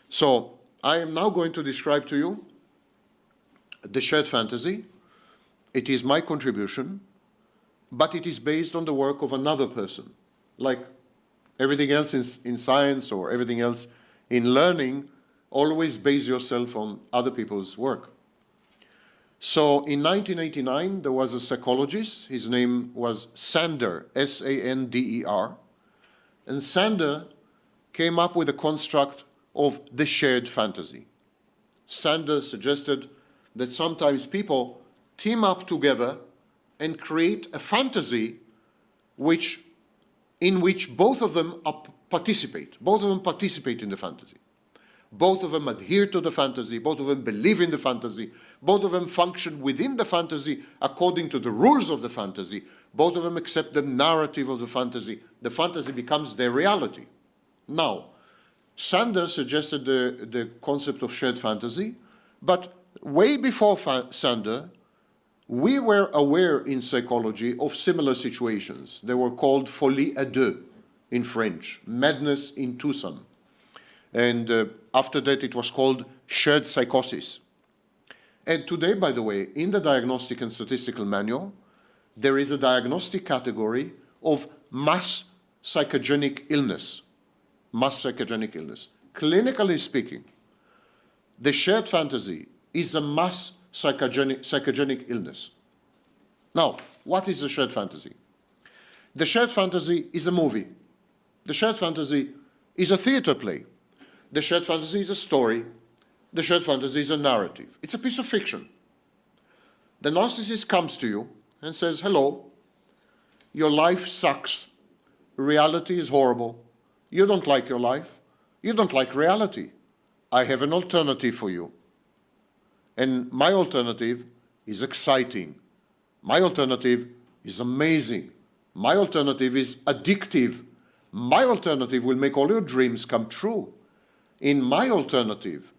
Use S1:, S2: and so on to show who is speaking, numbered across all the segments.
S1: So I am now going to describe to you the shared fantasy. It is my contribution, but it is based on the work of another person. Like everything else in science or everything else in learning, always base yourself on other people's work. So in 1989, there was a psychologist. His name was Sander, S-A-N-D-E-R. And Sander came up with a construct of the shared fantasy. Sander suggested that sometimes people team up together and create a fantasy in which both of them participate. Both of them participate in the fantasy. Both of them adhere to the fantasy. Both of them believe in the fantasy. Both of them function within the fantasy according to the rules of the fantasy. Both of them accept the narrative of the fantasy. The fantasy becomes their reality. Now, Sander suggested the concept of shared fantasy, but way before Sander, we were aware in psychology of similar situations. They were called folie à deux in French, madness in twosome. And after that, it was called shared psychosis. And today, by the way, in the Diagnostic and Statistical Manual, there is a diagnostic category of mass psychogenic illness. Mass psychogenic illness. Clinically speaking, the shared fantasy is a mass psychogenic illness. Now, what is a shared fantasy? The shared fantasy is a movie. The shared fantasy is a theater play. The shared fantasy is a story. The shared fantasy is a narrative. It's a piece of fiction. The narcissist comes to you and says, hello, your life sucks. Reality is horrible. You don't like your life. You don't like reality. I have an alternative for you. And my alternative is exciting. My alternative is amazing. My alternative is addictive. My alternative will make all your dreams come true. In my alternative,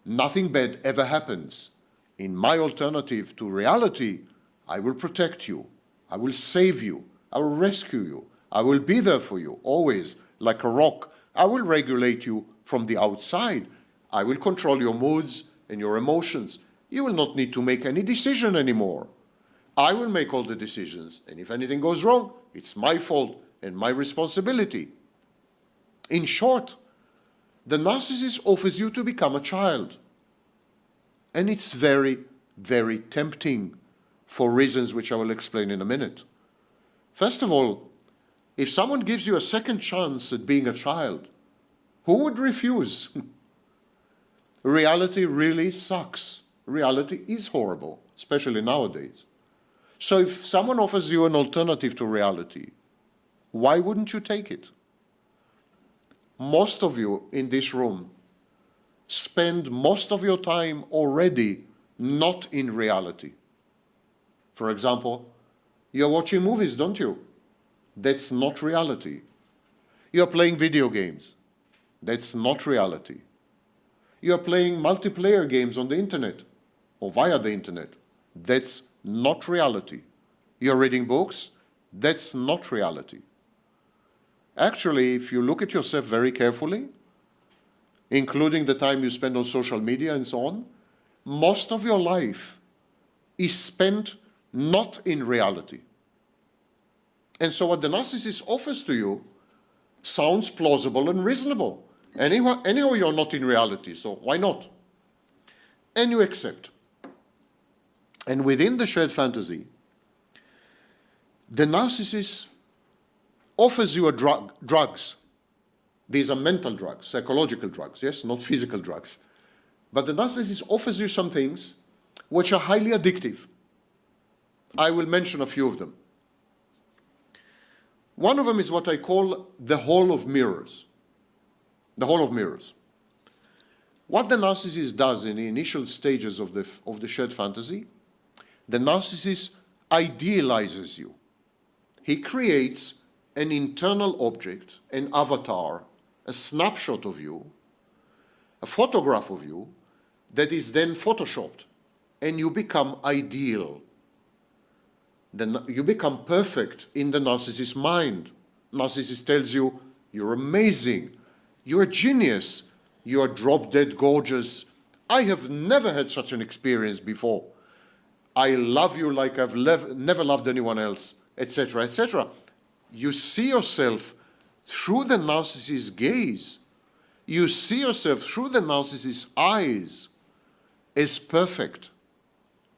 S1: nothing bad ever happens. In my alternative to reality, I will protect you. I will save you. I will rescue you. I will be there for you, always, like a rock. I will regulate you from the outside. I will control your moods and your emotions. You will not need to make any decision anymore. I will make all the decisions, and if anything goes wrong, it's my fault and my responsibility. In short, the narcissist offers you to become a child. And it's very, very tempting for reasons which I will explain in a minute. First of all, if someone gives you a second chance at being a child, who would refuse? Reality really sucks. Reality is horrible, especially nowadays. So if someone offers you an alternative to reality, why wouldn't you take it? Most of you in this room spend most of your time already not in reality. For example, you're watching movies, don't you? That's not reality. You're playing video games. That's not reality. You're playing multiplayer games on the internet or via the internet. That's not reality. You're reading books. That's not reality. Actually, if you look at yourself very carefully, including the time you spend on social media and so on, most of your life is spent not in reality. And so what the narcissist offers to you sounds plausible and reasonable. Anyhow, you're not in reality, so why not? And you accept. And within the shared fantasy, the narcissist offers you drugs. These are mental drugs, psychological drugs, yes, not physical drugs. But the narcissist offers you some things which are highly addictive. I will mention a few of them. One of them is what I call the hall of mirrors. The hall of mirrors. What the narcissist does in the initial stages of the shared fantasy, the narcissist idealizes you. He creates an internal object, an avatar, a snapshot of you, a photograph of you, that is then photoshopped, and you become ideal. Then you become perfect in the narcissist's mind. Narcissist tells you, you're amazing, You're a genius. You're drop-dead gorgeous. I have never had such an experience before. I love you like I've never loved anyone else, etc., etc. You see yourself through the narcissist's gaze. You see yourself through the narcissist's eyes as perfect,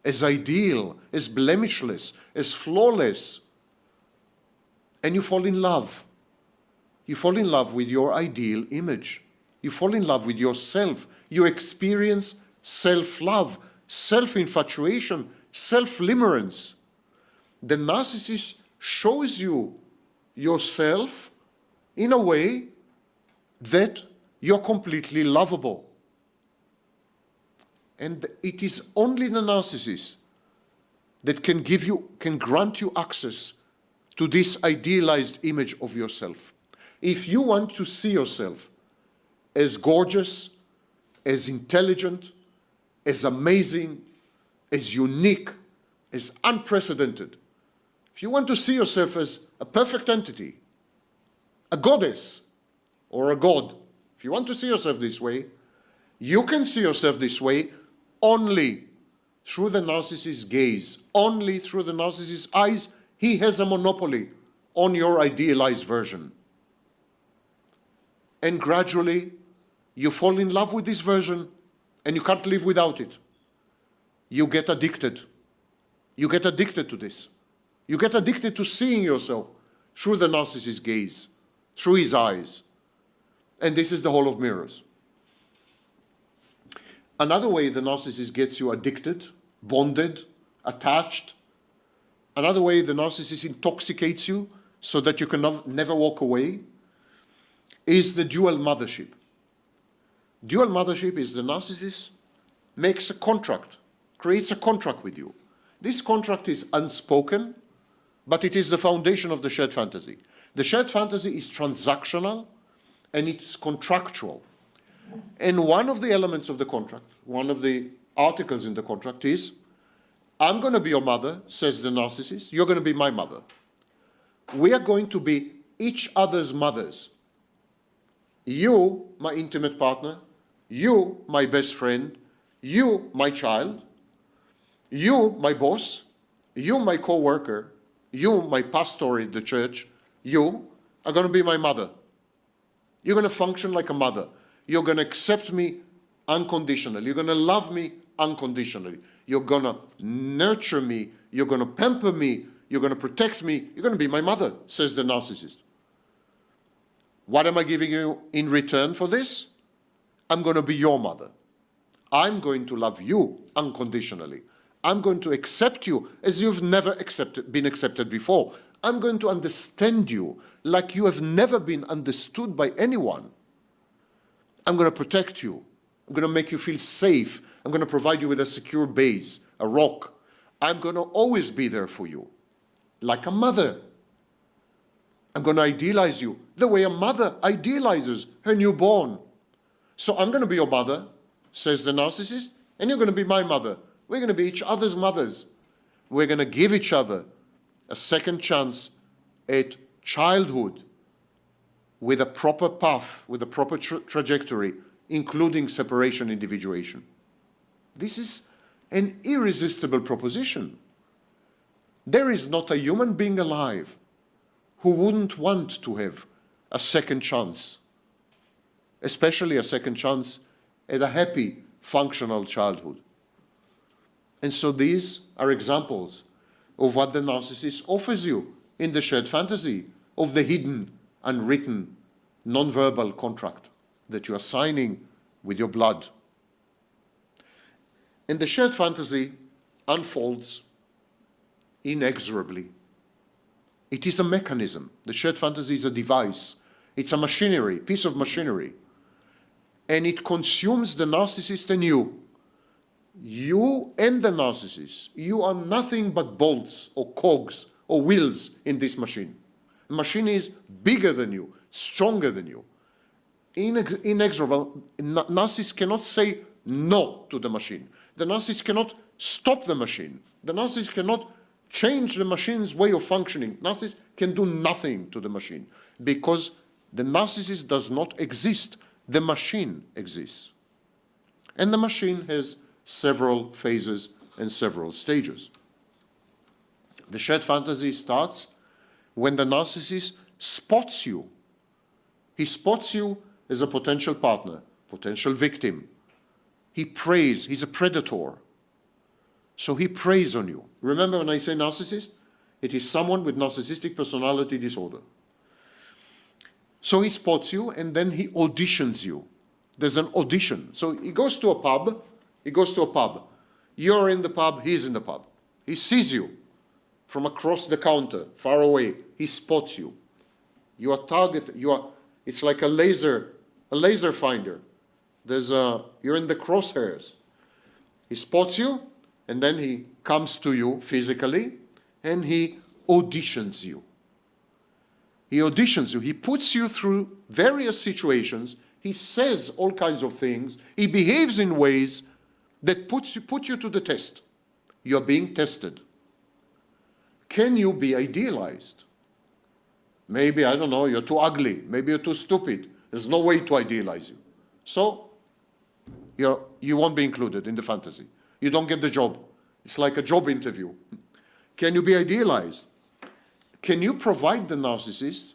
S1: as ideal, as blemishless, as flawless. And you fall in love. You fall in love with your ideal image. You fall in love with yourself. You experience self-love, self-infatuation, self-limerence. The narcissist shows you yourself in a way that you're completely lovable. And it is only the narcissist that can grant you access to this idealized image of yourself. If you want to see yourself as gorgeous, as intelligent, as amazing, as unique, as unprecedented, if you want to see yourself as a perfect entity, a goddess or a god, if you want to see yourself this way, you can see yourself this way only through the narcissist's gaze, only through the narcissist's eyes. He has a monopoly on your idealized version. And gradually, you fall in love with this version, and you can't live without it. You get addicted. You get addicted to this. You get addicted to seeing yourself through the narcissist's gaze, through his eyes. And this is the Hall of Mirrors. Another way the narcissist gets you addicted, bonded, attached, another way the narcissist intoxicates you so that you can never walk away, is the dual mothership. Dual mothership is the narcissist makes a contract, creates a contract with you. This contract is unspoken, but it is the foundation of the shared fantasy. The shared fantasy is transactional and it's contractual. And one of the elements of the contract, one of the articles in the contract is, I'm going to be your mother, says the narcissist, you're going to be my mother. We are going to be each other's mothers. You, my intimate partner, you, my best friend, you, my child, you, my boss, you, my co-worker, you, my pastor in the church, you are going to be my mother. You're going to function like a mother. You're going to accept me unconditionally. You're going to love me unconditionally. You're going to nurture me. You're going to pamper me. You're going to protect me. You're going to be my mother, says the narcissist. What am I giving you in return for this? I'm going to be your mother. I'm going to love you unconditionally. I'm going to accept you as you've never been accepted before. I'm going to understand you like you have never been understood by anyone. I'm going to protect you. I'm going to make you feel safe. I'm going to provide you with a secure base, a rock. I'm going to always be there for you, like a mother. I'm going to idealize you the way a mother idealizes her newborn. So I'm going to be your mother, says the narcissist, and you're going to be my mother. We're going to be each other's mothers. We're going to give each other a second chance at childhood with a proper path, with a proper trajectory, including separation individuation. This is an irresistible proposition. There is not a human being alive who wouldn't want to have a second chance, especially a second chance at a happy, functional childhood. And so these are examples of what the narcissist offers you in the shared fantasy of the hidden, unwritten, non-verbal contract that you are signing with your blood. And the shared fantasy unfolds inexorably. It is a mechanism. The shared fantasy is a device. It's a machinery, piece of machinery. And it consumes the narcissist and you. You and the narcissist, you are nothing but bolts or cogs or wheels in this machine. The machine is bigger than you, stronger than you. Inexorable. Narcissist cannot say no to the machine. The narcissist cannot stop the machine. The narcissist cannot change the machine's way of functioning. Narcissist can do nothing to the machine because the narcissist does not exist The machine exists. And the machine has several phases and several stages. The shared fantasy starts when the narcissist spots you. He spots you as a potential partner, potential victim. He preys, he's a predator. So he preys on you. Remember when I say narcissist? It is someone with narcissistic personality disorder. So he spots you and then he auditions you. There's an audition. So he goes to a pub, You're in the pub, he's in the pub. He sees you from across the counter, far away. He spots you. You are targeted, it's like a laser finder. You're in the crosshairs. He spots you, and then he comes to you physically, and he auditions you. He auditions you. He puts you through various situations. He says all kinds of things. He behaves in ways that put you to the test. You're being tested. Can you be idealized? Maybe, I don't know, you're too ugly. Maybe you're too stupid. There's no way to idealize you. So, you won't be included in the fantasy. You don't get the job. It's like a job interview. Can you be idealized? Can you provide the narcissist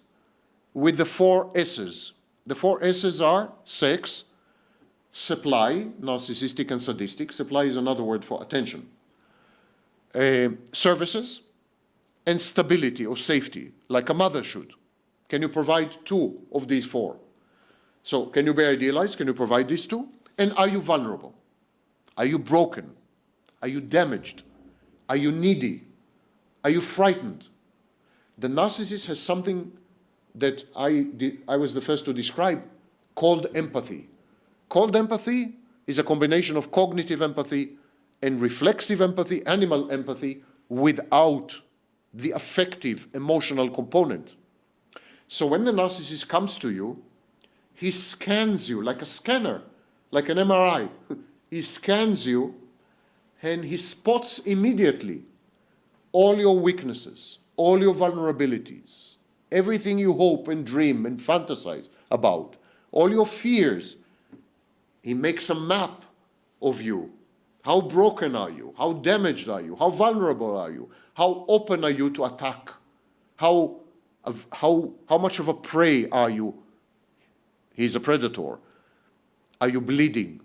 S1: with the 4 S's? The 4 S's are sex, supply, narcissistic and sadistic. Supply is another word for attention. Services, and stability or safety, like a mother should. Can you provide 2 of these 4? So can you be idealized? Can you provide these 2? And are you vulnerable? Are you broken? Are you damaged? Are you needy? Are you frightened? The narcissist has something that I was the first to describe, called empathy. Called empathy is a combination of cognitive empathy and reflexive empathy, animal empathy, without the affective, emotional component. So when the narcissist comes to you, he scans you like a scanner, like an MRI. He scans you and he spots immediately all your weaknesses, all your vulnerabilities, everything you hope and dream and fantasize about, all your fears. He makes a map of you. How broken are you? How damaged are you? How vulnerable are you? How open are you to attack? How much of a prey are you? He's a predator. Are you bleeding?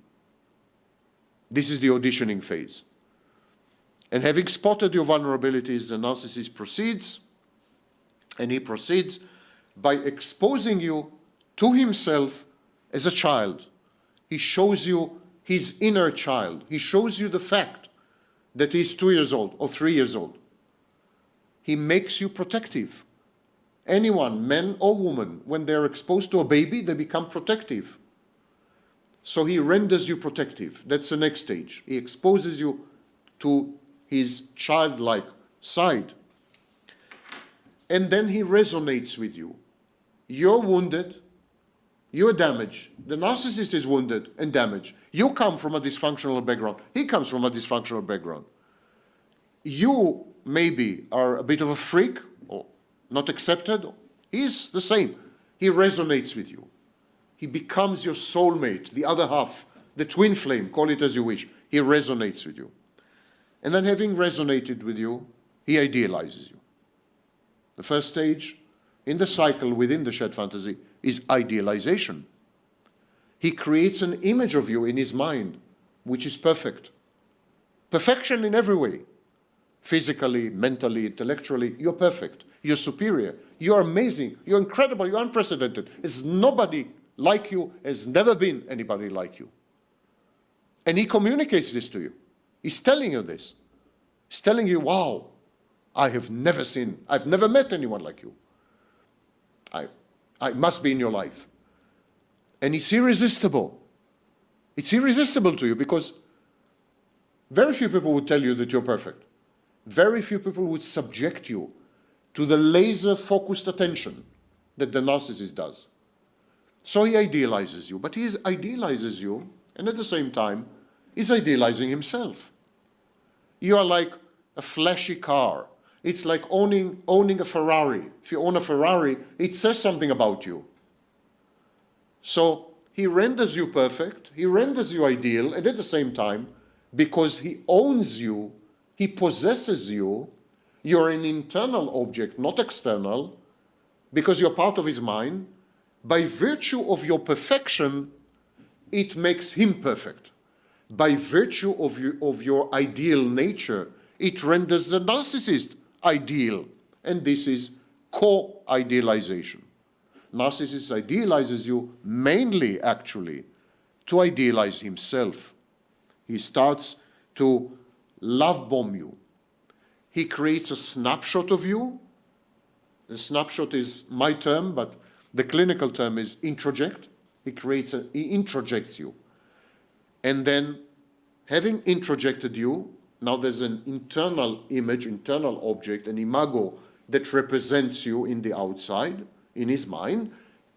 S1: This is the auditioning phase. And having spotted your vulnerabilities, the narcissist proceeds, and he proceeds by exposing you to himself as a child. He shows you his inner child. He shows you the fact that he's 2 years old or 3 years old. He makes you protective. Anyone, man or woman, when they're exposed to a baby, they become protective. So he renders you protective. That's the next stage. He exposes you to his childlike side. And then he resonates with you. You're wounded. You're damaged. The narcissist is wounded and damaged. You come from a dysfunctional background. He comes from a dysfunctional background. You maybe are a bit of a freak or not accepted. He's the same. He resonates with you. He becomes your soulmate, the other half, the twin flame, call it as you wish. He resonates with you. And then having resonated with you, he idealizes you. The first stage in the cycle within the shared fantasy is idealization. He creates an image of you in his mind, which is perfect. Perfection in every way. Physically, mentally, intellectually, you're perfect. You're superior. You're amazing. You're incredible. You're unprecedented. There's nobody like you. There's never been anybody like you. And he communicates this to you. He's telling you this. He's telling you, wow, I've never met anyone like you. I must be in your life. And it's irresistible. It's irresistible to you because very few people would tell you that you're perfect. Very few people would subject you to the laser-focused attention that the narcissist does. So he idealizes you, but he idealizes you, and at the same time, he's idealizing himself. You are like a flashy car. It's like owning a Ferrari. If you own a Ferrari, it says something about you. So he renders you perfect, he renders you ideal, and at the same time, because he owns you, he possesses you, you're an internal object, not external, because you're part of his mind. By virtue of your perfection, it makes him perfect. By virtue of your ideal nature, it renders the narcissist ideal. And this is co-idealization. Narcissist idealizes you mainly, actually, to idealize himself. He starts to love bomb you. He creates a snapshot of you. The snapshot is my term, but the clinical term is introject. He introjects you. And then, having introjected you, now there's an internal image, internal object, an imago that represents you in the outside, in his mind,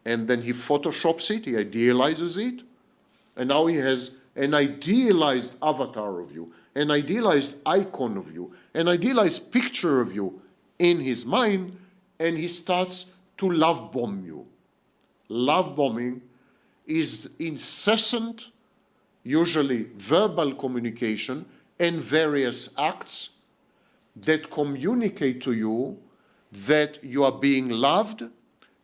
S1: and then he photoshops it, he idealizes it, and now he has an idealized avatar of you, an idealized icon of you, an idealized picture of you in his mind, and he starts to love bomb you. Love bombing is incessant, usually verbal communication and various acts that communicate to you that you are being loved,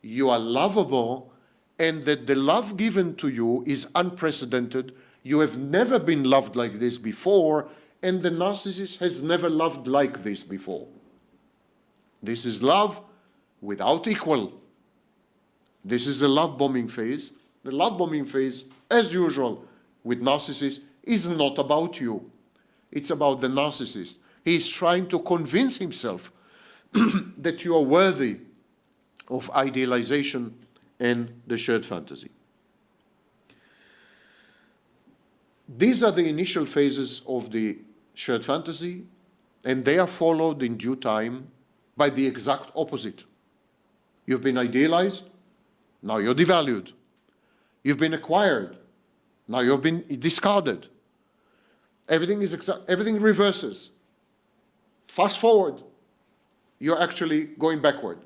S1: you are lovable, and that the love given to you is unprecedented. You have never been loved like this before, and the narcissist has never loved like this before. This is love without equal. This is the love bombing phase. The love bombing phase, as usual with narcissists, is not about you. It's about the narcissist. He's trying to convince himself that you are worthy of idealization and the shared fantasy. These are the initial phases of the shared fantasy, and they are followed in due time by the exact opposite. You've been idealized, now you're devalued. You've been acquired, now you've been discarded. Everything reverses. Fast forward, you're actually going backward.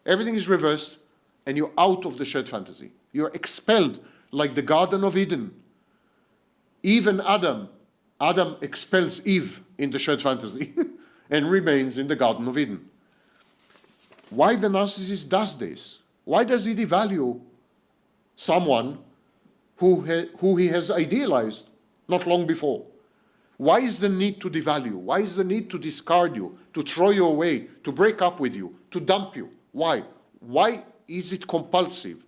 S1: Everything is reversed, and you're out of the shared fantasy. You're expelled, like the Garden of Eden. Even Adam expels Eve in the shared fantasy and remains in the Garden of Eden. Why the narcissist does this? Why does he devalue someone who he has idealized not long before? Why is the need to devalue? Why is the need to discard you, to throw you away, to break up with you, to dump you? Why? Why is it compulsive?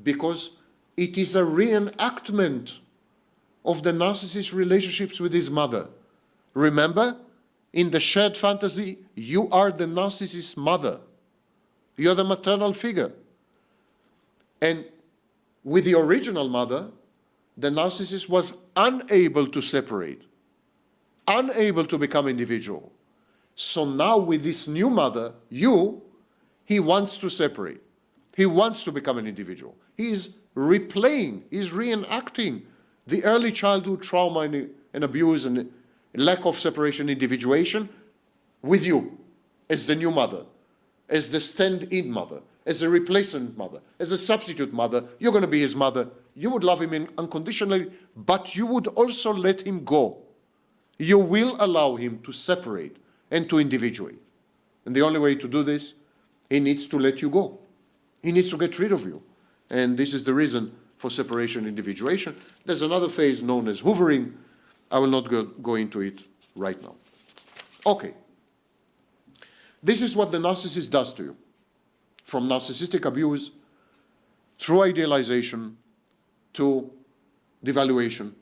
S1: Because it is a reenactment of the narcissist's relationships with his mother. Remember, in the shared fantasy, you are the narcissist's mother. You're the maternal figure. And with the original mother, the narcissist was unable to separate, unable to become individual. So now with this new mother, he wants to separate. He wants to become an individual. He is replaying, he's reenacting the early childhood trauma and abuse and lack of separation, individuation with you as the new mother, as the stand-in mother, as a replacement mother, as a substitute mother. You're going to be his mother. You would love him unconditionally, but you would also let him go. You will allow him to separate and to individuate. And the only way to do this, he needs to let you go. He needs to get rid of you. And this is the reason for separation, individuation. There's another phase known as hoovering. I will not go into it right now. Okay. This is what the narcissist does to you. From narcissistic abuse, through idealization, to devaluation,